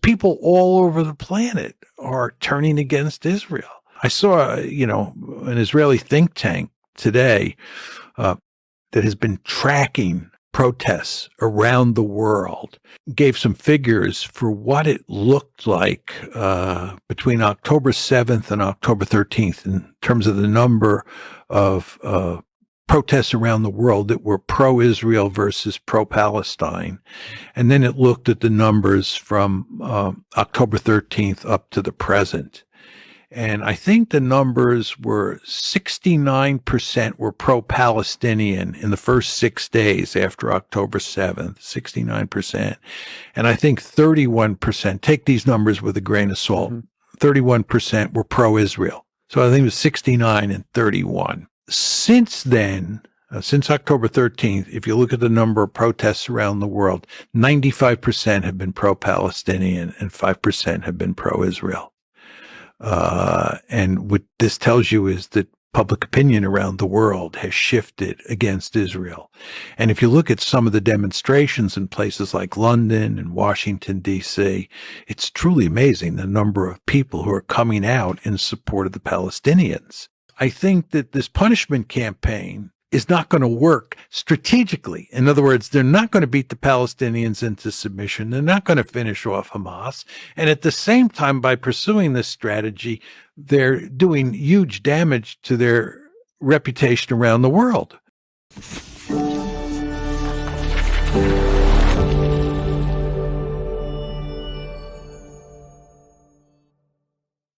people all over the planet are turning against Israel. I saw, an Israeli think tank today that has been tracking protests around the world, gave some figures for what it looked like between October 7th and October 13th in terms of the number of protests around the world that were pro-Israel versus pro-Palestine. And then it looked at the numbers from October 13th up to the present. And I think the numbers were 69% were pro-Palestinian in the first 6 days after October 7th, 69%. And I think 31%, take these numbers with a grain of salt, 31% were pro-Israel. So I think it was 69 and 31. Since then, since October 13th, if you look at the number of protests around the world, 95% have been pro-Palestinian and 5% have been pro-Israel. And what this tells you is that public opinion around the world has shifted against Israel. And if you look at some of the demonstrations in places like London and Washington, D.C., it's truly amazing the number of people who are coming out in support of the Palestinians. I think that this punishment campaign is not going to work strategically. In other words, they're not going to beat the Palestinians into submission. They're not going to finish off Hamas. And at the same time, by pursuing this strategy, they're doing huge damage to their reputation around the world.